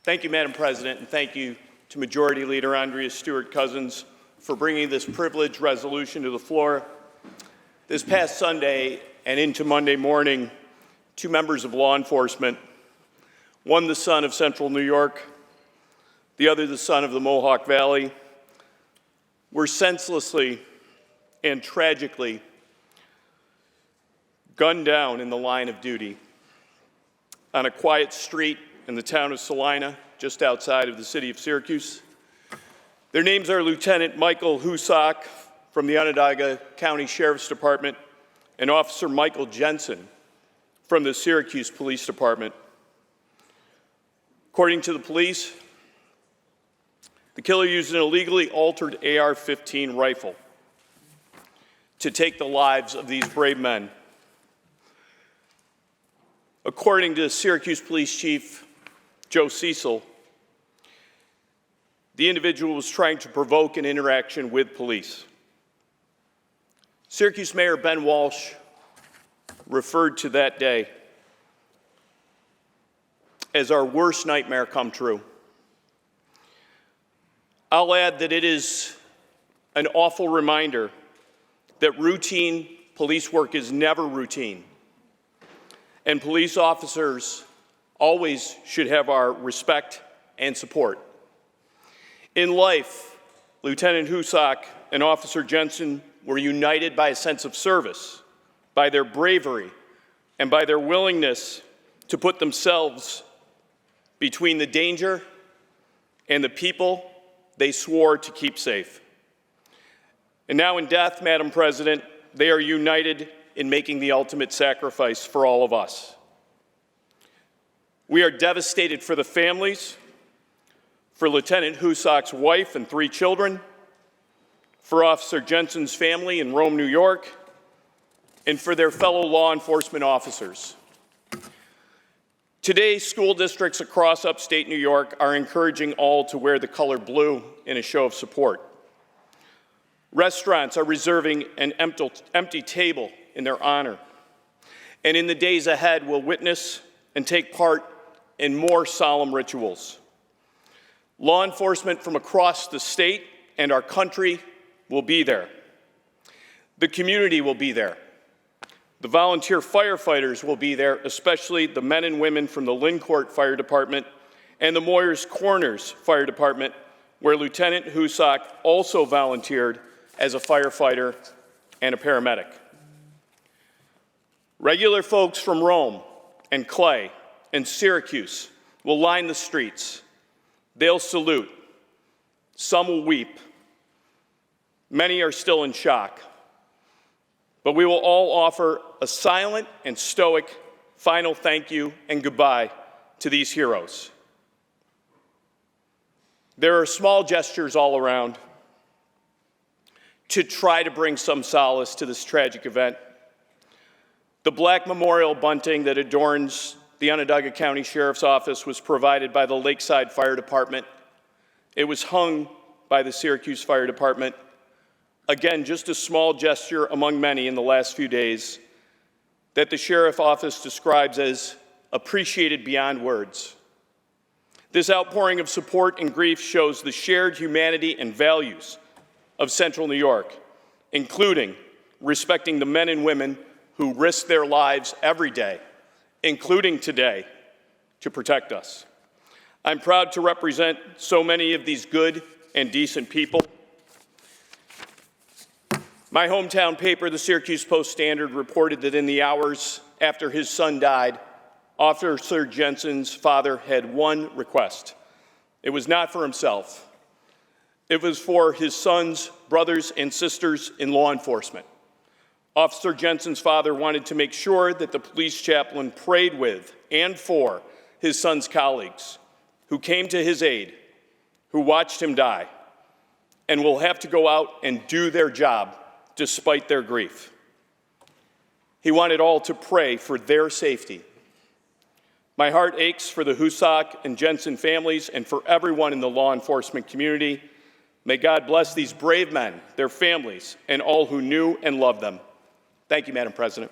Thank you, Madam President, and thank you to Majority Leader Andrea Stewart-Cousins for bringing this privileged resolution to the floor. This past Sunday and into Monday morning, two members of law enforcement, one the son of Central New York, the other the son of the Mohawk Valley, were senselessly and tragically gunned down in the line of duty on a quiet street in the town of Salina, just outside of the city of Syracuse. Their names are Lieutenant Michael Hoosock from the Onondaga County Sheriff's Department and Officer Michael Jensen from the Syracuse Police Department. According to the police, the killer used an illegally altered AR-15 rifle to take the lives of these brave men. According to Syracuse Police Chief Joe Cecil, the individual was trying to provoke an interaction with police. Syracuse Mayor Ben Walsh referred to that day as our worst nightmare come true. I'll add that it is an awful reminder that routine police work is never routine, and police officers always should have our respect and support. In life, Lieutenant Hoosock and Officer Jensen were united by a sense of service, by their bravery, and by their willingness to put themselves between the danger and the people they swore to keep safe. And now in death, Madam President, they are united in making the ultimate sacrifice for all of us. We are devastated for the families, for Lieutenant Hoosock's wife and 3 children, for Officer Jensen's family in Rome, New York, and for their fellow law enforcement officers. Today, school districts across upstate New York are encouraging all to wear the color blue in a show of support. Restaurants are reserving an empty table in their honor. And in the days ahead, we'll witness and take part in more solemn rituals. Law enforcement from across the state and our country will be there. The community will be there. The volunteer firefighters will be there, especially the men and women from the Lincourt Fire Department and the Moyers Corners Fire Department, where Lieutenant Hoosock also volunteered as a firefighter and a paramedic. Regular folks from Rome and Clay and Syracuse will line the streets. They'll salute. Some will weep. Many are still in shock. But we will all offer a silent and stoic final thank you and goodbye to these heroes. There are small gestures all around to try to bring some solace to this tragic event. The black memorial bunting that adorns the Onondaga County Sheriff's Office was provided by the Lakeside Fire Department. It was hung by the Syracuse Fire Department. Again, just a small gesture among many in the last few days that the Sheriff's Office describes as appreciated beyond words. This outpouring of support and grief shows the shared humanity and values of Central New York, including respecting the men and women who risk their lives every day, including today, to protect us. I'm proud to represent so many of these good and decent people. My hometown paper, the Syracuse Post-Standard, reported that in the hours after his son died, Officer Jensen's father had one request. It was not for himself. It was for his son's brothers and sisters in law enforcement. Officer Jensen's father wanted to make sure that the police chaplain prayed with and for his son's colleagues who came to his aid, who watched him die, and will have to go out and do their job despite their grief. He wanted all to pray for their safety. My heart aches for the Hoosock and Jensen families and for everyone in the law enforcement community. May God bless these brave men, their families, and all who knew and loved them. Thank you, Madam President.